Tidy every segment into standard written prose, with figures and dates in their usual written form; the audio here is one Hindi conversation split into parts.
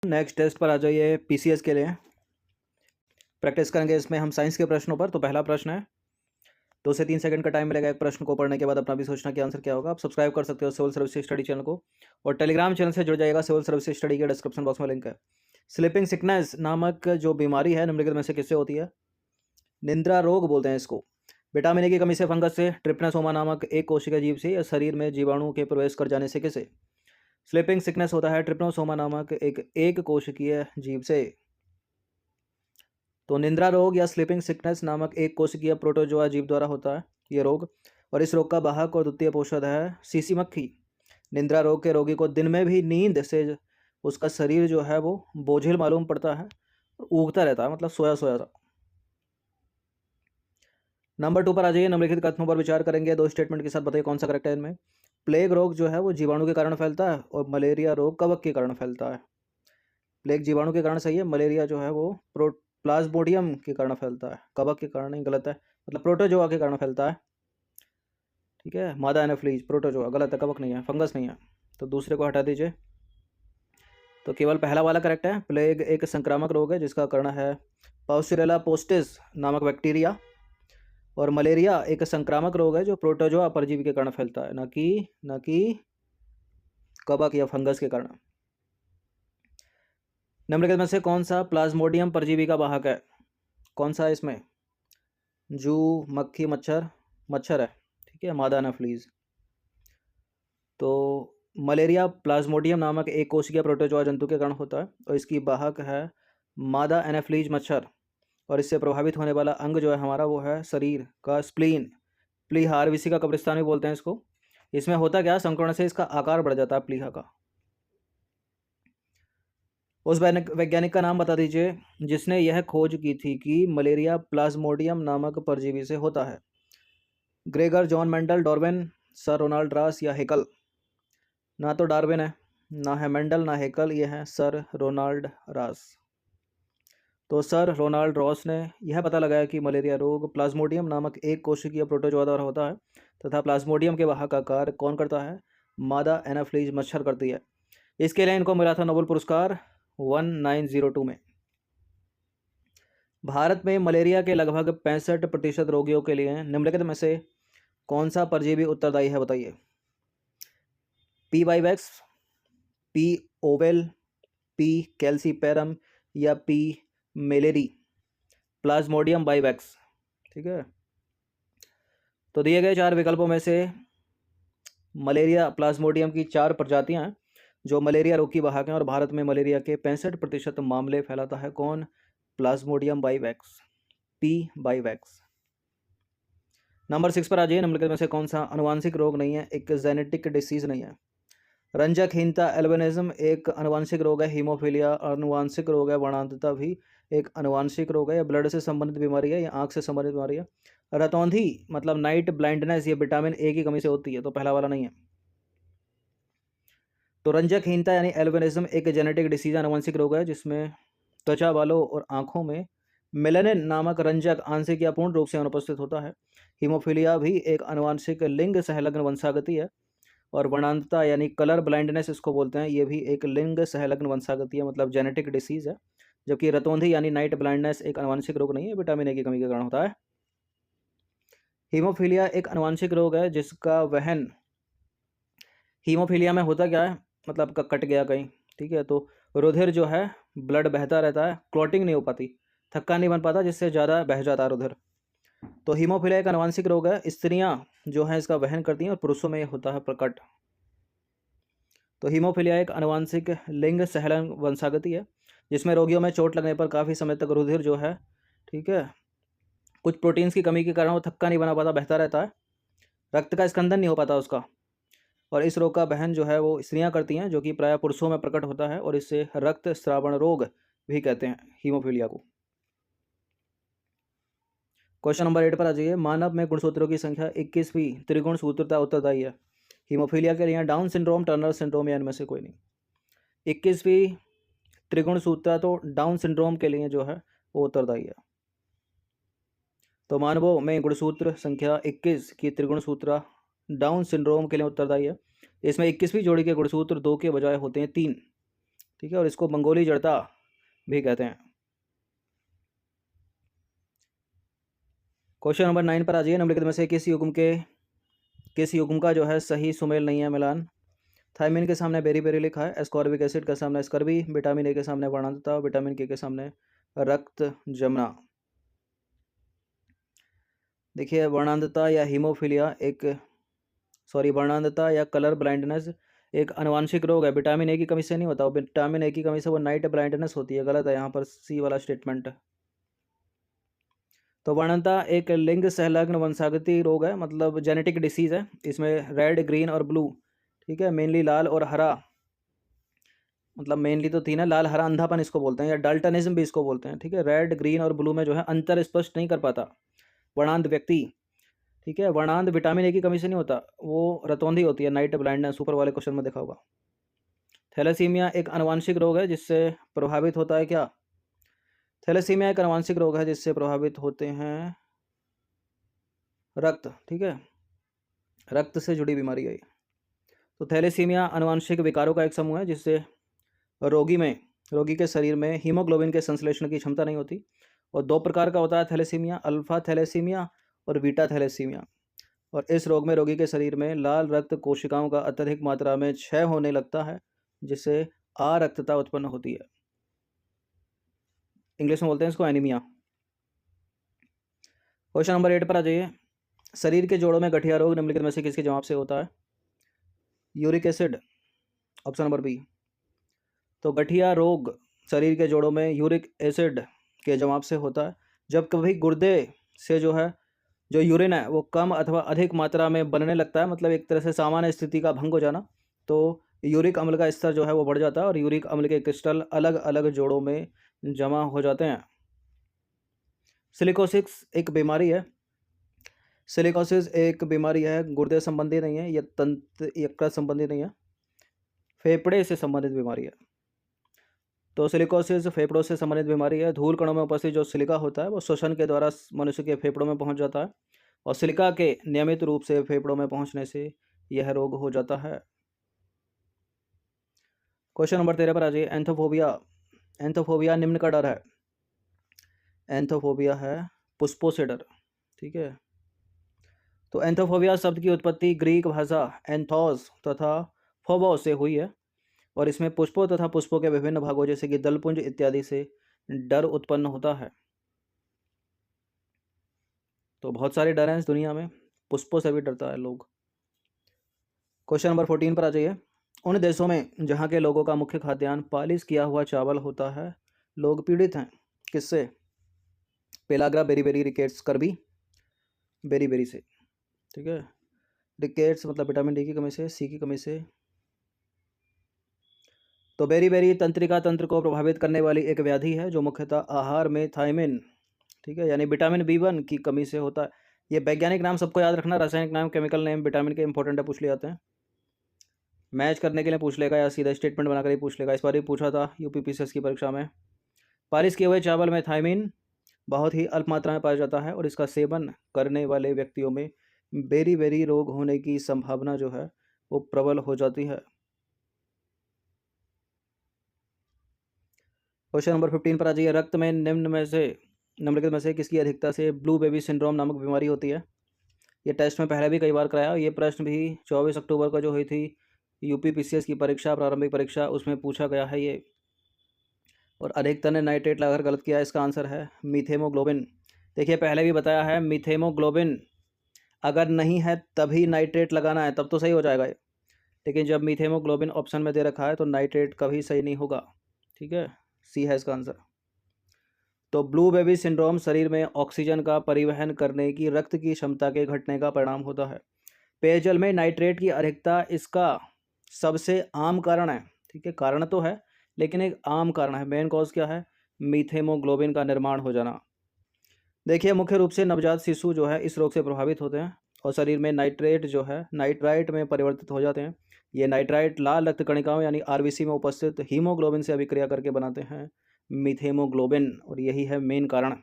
नेक्स्ट टेस्ट पर आ जाइए पीसीएस के लिए। प्रैक्टिस करेंगे इसमें हम साइंस के प्रश्नों पर। तो पहला प्रश्न है, 2 से 3 सेकंड का टाइम मिलेगा एक प्रश्न को पढ़ने के बाद अपना भी सोचना कि आंसर क्या होगा। आप सब्सक्राइब कर सकते हो सिविल सर्विस स्टडी चैनल को और टेलीग्राम चैनल से जुड़ जाएगा। सिविल सर्विस स्टडी के डिस्क्रिप्शन बॉक्स में लिंक है। स्लीपिंग सिकनेस नामक जो बीमारी है निम्नलिखित में से किससे होती है? निद्रा रोग बोलते हैं इसको। विटामिन ए की कमी से, फंगस से, ट्रिप्नोसोमा नामक एक कोशिका जीव से या शरीर में जीवाणु के प्रवेश कर जाने से किसे? स्लीपिंग सिकनेस होता है ट्रिप्नोसोमा नामक एक कोशिकीय जीव से। तो निद्रा रोग या स्लीपिंग सिकनेस नामक एक कोशिकीय प्रोटोजोआ जीव द्वारा होता है ये रोग, और इस रोग का वाहक और द्वितीय पोषक है सीसी मक्खी। निद्रा रोग के रोगी को दिन में भी नींद से उसका शरीर जो है वो बोझिल मालूम पड़ता है और ऊगता रहता है, मतलब सोया सोया सा। नंबर 2 पर आ जाइए। निम्नलिखित कथनों पर विचार करेंगे। 2 स्टेटमेंट के साथ बताइए कौन सा करेक्ट है इनमें। प्लेग रोग जो है वो जीवाणु के कारण फैलता है और मलेरिया रोग कवक के कारण फैलता है। प्लेग जीवाणु के कारण सही है, मलेरिया जो है वो प्लाज्मोडियम के कारण फैलता है, कवक के कारण नहीं, गलत है, मतलब प्रोटोजोआ के कारण फैलता है। ठीक है, मादा एनाफ्लीज प्रोटोजोआ गलत है, कवक नहीं है, फंगस नहीं है। तो दूसरे को हटा दीजिए, तो केवल पहला वाला करेक्ट है। प्लेग एक संक्रामक रोग है जिसका कारण है पाउस्चुरेला पोस्टिस नामक बैक्टीरिया, और मलेरिया एक संक्रामक रोग है जो प्रोटोजोआ परजीवी के कारण फैलता है, न कि कवक या फंगस के कारण। निम्नलिखित में से कौन सा प्लाज्मोडियम परजीवी का वाहक है? कौन सा है इसमें? जू, मक्खी, मच्छर है। ठीक है, मादा एनाफ्लीज। तो मलेरिया प्लाज्मोडियम नामक एक कोशिकीय प्रोटोजोआ जंतु के कारण होता है और इसकी वाहक है मादा एनाफ्लीज मच्छर, और इससे प्रभावित होने वाला अंग जो है हमारा वो है शरीर का स्प्लीन, प्लीहा, आरबीसी का कब्रिस्तान भी बोलते हैं इसको। इसमें होता क्या, संक्रमण से इसका आकार बढ़ जाता है प्लीहा का। उस वैज्ञानिक का नाम बता दीजिए जिसने यह खोज की थी कि मलेरिया प्लाज्मोडियम नामक परजीवी से होता है। Gregor, John Mendel, Darwin, sir Ronald Ross या हेकल? ना तो डार्विन है, ना है मेंडल, ना हेकल, ये है सर रोनाल्ड रॉस। तो सर रोनाल्ड रॉस ने यह पता लगाया कि मलेरिया रोग प्लाज्मोडियम नामक एक कोशिकीय प्रोटोजोआ द्वारा होता है तथा प्लाज्मोडियम के वाहक का कार्य कौन करता है? मादा एनाफ्लीज मच्छर करती है। इसके लिए इनको मिला था नोबेल पुरस्कार 1902 में। भारत में मलेरिया के लगभग 65% रोगियों के लिए निम्नलिखित में से कौन सा परजीवी उत्तरदायी है बताइए? P vivax, P ovale, P falciparum या पी मेलेरी? प्लाज्मोडियम बाइवैक्स। ठीक है, तो दिए गए 4 विकल्पों में से मलेरिया प्लाज्मोडियम की 4 प्रजातियां हैं जो मलेरिया रोग की वाहक हैं और भारत में मलेरिया के 65% मामले फैलाता है कौन? Plasmodium vivax, P vivax. Number 6 पर आ जाइए। निम्नलिखित में से कौन सा अनुवांशिक रोग नहीं है, एक जेनेटिक डिसीज नहीं है? रंजकहीनता एल्बिनिज्म एक अनुवांशिक रोग है। हीमोफीलिया अनुवांशिक रोग है। वर्णांतता भी एक अनुवांशिक रोग है। या ब्लड से संबंधित बीमारी है या आंख से संबंधित बीमारी है? रतौंधी मतलब नाइट ब्लाइंडनेस, ये विटामिन ए की कमी से होती है, तो पहला वाला नहीं है। तो रंजकहीनता यानी एल्बिनिज्म एक जेनेटिक डिसीज अनुवांशिक रोग है जिसमें त्वचा बालों और आंखों में मेलानिन नामक रंजक आंशिक या पूर्ण रूप से अनुपस्थित होता है। हीमोफीलिया भी एक अनुवांशिक लिंग सहलग्न वंशागति है, और वर्णांतता यानी कलर ब्लाइंडनेस इसको बोलते हैं, ये भी एक लिंग सहलग्न वंशागति है, मतलब जेनेटिक डिसीज है। जबकि रतौंधी यानी नाइट ब्लाइंडनेस एक अनुवांशिक रोग नहीं है, विटामिन ए की कमी के कारण होता है। हीमोफीलिया एक अनुवांशिक रोग है जिसका वहन, हीमोफीलिया में होता क्या है, मतलब कट गया कहीं, ठीक है, तो रुधिर जो है ब्लड बहता रहता है, क्लॉटिंग नहीं हो पाती, थक्का नहीं बन पाता जिससे ज़्यादा बह जाता है रुधिर। तो हीमोफीलिया एक अनुवांशिक रोग है, स्त्रियां जो हैं इसका वहन करती हैं और पुरुषों में होता है प्रकट। तो हीमोफीलिया एक अनुवांशिक लिंग सहलन वंशागति है जिसमें रोगियों में चोट लगने पर काफ़ी समय तक रुधिर जो है, ठीक है, कुछ प्रोटीन्स की कमी के कारण वो थक्का नहीं बना पाता, बहता रहता है, रक्त का स्कंदन नहीं हो पाता उसका, और इस रोग का वहन जो है वो स्त्रियां करती हैं जो कि प्रायः पुरुषों में प्रकट होता है, और इससे रक्त स्रावण रोग भी कहते हैं हीमोफीलिया को। क्वेश्चन नंबर 8 पर आ जाइए। मानव में गुणसूत्रों की संख्या 21वीं त्रिगुण सूत्रता उत्तरदायी है। हीमोफीलिया के लिए डाउन सिंड्रोम, टर्नर सिंड्रोम या इनमें से कोई नहीं। 21वीं त्रिगुण सूत्रता तो डाउन सिंड्रोम के लिए जो है वो उत्तरदायी है। तो मानवों में गुणसूत्र संख्या 21 की त्रिगुण सूत्रा डाउन सिंड्रोम के लिए उत्तरदायी है। इसमें 21वीं जोड़ी के गुणसूत्र 2 के बजाय होते हैं 3, ठीक है, और इसको मंगोली जड़ता भी कहते हैं। क्वेश्चन नंबर 9 पर आ जाइए। निम्नलिखित में से किस युग्म का जो है सही सुमेल नहीं है मिलान? थायमिन के सामने बेरी बेरी लिखा है, एस्कॉर्बिक एसिड के सामने स्कर्बी, विटामिन ए के सामने वर्णांतता, विटामिन के सामने रक्त जमना। देखिए, वर्णांतता या हीमोफीलिया वर्णांतता या कलर ब्लाइंडनेस एक आनुवांशिक रोग है। विटामिन ए की कमी से नहीं होता, विटामिन ए की कमी से वो नाइट ब्लाइंडनेस होती है। गलत है यहाँ पर सी वाला स्टेटमेंट। तो वर्णांतता एक लिंग संलग्न वंशागति रोग है, मतलब जेनेटिक डिसीज है। इसमें रेड, ग्रीन और ब्लू, ठीक है, मेनली लाल और हरा, मतलब मेनली तो तीन है, लाल हरा अंधापन इसको बोलते हैं, या डाल्टनिज्म भी इसको बोलते हैं। ठीक है, रेड, ग्रीन और ब्लू में जो है अंतर स्पष्ट नहीं कर पाता वर्णांत व्यक्ति। ठीक है, वर्णांत विटामिन ए की कमी से नहीं होता, वो रतौंधी होती है, नाइट ब्लाइंडनेस, ऊपर वाले क्वेश्चन में देखा होगा। थैलेसीमिया एक आनुवांशिक रोग है जिससे प्रभावित होता है क्या? थैलेसीमिया एक आनुवांशिक रोग है जिससे प्रभावित होते हैं रक्त। ठीक है, रक्त से जुड़ी बीमारी है ये। तो थैलेसीमिया आनुवांशिक विकारों का एक समूह है जिससे रोगी के शरीर में हीमोग्लोबिन के संश्लेषण की क्षमता नहीं होती। और दो प्रकार का होता है थैलेसीमिया, अल्फा थैलेसीमिया और बीटा थैलेसीमिया। और इस रोग में रोगी के शरीर में लाल रक्त कोशिकाओं का अत्यधिक मात्रा में क्षय होने लगता है, जिससे अरक्तता उत्पन्न होती है। इंग्लिश में बोलते हैं इसको एनीमिया। क्वेश्चन नंबर 8 पर आ जाइए। शरीर के जोड़ों में गठिया रोग निम्नलिखित में से किसके जवाब से होता है? Uric acid, option number B. तो गठिया रोग शरीर के जोड़ों में यूरिक एसिड के जवाब से होता है। जब कभी गुर्दे से जो यूरिन है वो कम अथवा अधिक मात्रा में बनने लगता है, मतलब एक तरह से सामान्य स्थिति का भंग हो जाना, तो यूरिक अम्ल का स्तर जो है वो बढ़ जाता है और यूरिक अम्ल के क्रिस्टल अलग अलग जोड़ों में जमा हो जाते हैं। सिलिकोसिस एक बीमारी है। सिलिकोसिस एक बीमारी है, गुर्दे संबंधी नहीं है, यह तंत्र यकृत संबंधी नहीं है, फेफड़े से संबंधित बीमारी है। तो सिलिकोसिस फेफड़ों से संबंधित बीमारी है। धूल कणों में उपस्थित जो सिलिका होता है वो श्वसन के द्वारा मनुष्य के फेफड़ों में पहुंच जाता है, और सिलिका के नियमित रूप से फेफड़ों में पहुंचने से यह रोग हो जाता है। क्वेश्चन नंबर 13 पर आ जाइए। एंथोफोबिया निम्न का डर है। एंथोफोबिया है पुष्पों से डर। ठीक है, तो एंथोफोबिया शब्द की उत्पत्ति ग्रीक भाषा एंथोस तथा फोबो से हुई है, और इसमें पुष्पों तथा पुष्पों के विभिन्न भागों जैसे कि दलपुंज इत्यादि से डर उत्पन्न होता है। तो बहुत सारे डर हैं इस दुनिया में, पुष्पों से भी डरता है लोग। क्वेश्चन नंबर 14 पर आ जाइए। उन देशों में जहाँ के लोगों का मुख्य खाद्यान्न पालिश किया हुआ चावल होता है, लोग पीड़ित हैं किससे? Pellagra, beriberi, rickets, Kirby, beriberi से। ठीक है, रिकेट्स मतलब विटामिन डी की कमी से, सी की कमी से। तो बेरीबेरी तंत्रिका तंत्र को प्रभावित करने वाली एक व्याधि है जो मुख्यतः आहार में थायमिन, ठीक है, यानी विटामिन B1 की कमी से होता है। ये वैज्ञानिक नाम सबको याद रखना, रासायनिक नाम, केमिकल नेम विटामिन के इंपॉर्टेंट है, पूछ लिए जाते हैं। मैच करने के लिए पूछ लेगा या सीधा स्टेटमेंट बनाकर ही पूछ लेगा। इस बार ही पूछा था UPPCS की परीक्षा में। पालिश किए हुए चावल में थायमिन बहुत ही अल्प मात्रा में पाया जाता है, और इसका सेवन करने वाले व्यक्तियों में बेरीबेरी रोग होने की संभावना जो है वो प्रबल हो जाती है। क्वेश्चन नंबर 15 पर आ जाइए। रक्त में निम्नलिखित में से किसकी अधिकता से ब्लू बेबी सिंड्रोम नामक बीमारी होती है? ये टेस्ट में पहले भी कई बार कराया, ये प्रश्न भी 24 अक्टूबर को जो हुई थी UPPCS की परीक्षा, प्रारंभिक परीक्षा, उसमें पूछा गया है ये। और अधिकतर ने नाइट्रेट लगाकर गलत किया। इसका आंसर है मीथेमोग्लोबिन। देखिए, पहले भी बताया है, मीथेमोग्लोबिन अगर नहीं है तभी नाइट्रेट लगाना है, तब तो सही हो जाएगा ये। लेकिन जब मीथेमोग्लोबिन ऑप्शन में दे रखा है तो नाइट्रेट कभी सही नहीं होगा। ठीक है, सी है इसका आंसर। तो ब्लू बेबी सिंड्रोम शरीर में ऑक्सीजन का परिवहन करने की रक्त की क्षमता के घटने का परिणाम होता है। पेयजल में नाइट्रेट की अधिकता इसका सबसे आम कारण है। ठीक है, कारण तो है लेकिन एक आम कारण है। मेन कॉज क्या है? मीथेमोग्लोबिन का निर्माण हो जाना। देखिए, मुख्य रूप से नवजात शिशु जो है इस रोग से प्रभावित होते हैं, और शरीर में नाइट्रेट जो है नाइट्राइट में परिवर्तित हो जाते हैं। ये नाइट्राइट लाल रक्त कणिकाओं यानी RBC में उपस्थित हीमोग्लोबिन से अभिक्रिया करके बनाते हैं मीथेमोग्लोबिन, और यही है मेन कारण।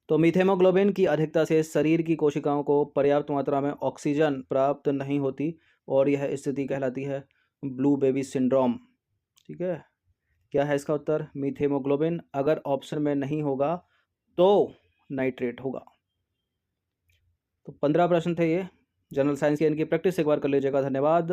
तो मीथेमोग्लोबिन की अधिकता से शरीर की कोशिकाओं को पर्याप्त मात्रा में ऑक्सीजन प्राप्त नहीं होती, और यह स्थिति कहलाती है ब्लू बेबी सिंड्रोम। ठीक है, क्या है इसका उत्तर? मीथेमोग्लोबिन। अगर ऑप्शन में नहीं होगा तो नाइट्रेट होगा। तो 15 प्रश्न थे ये जनरल साइंस के, इनकी प्रैक्टिस एक बार कर लीजिएगा। धन्यवाद।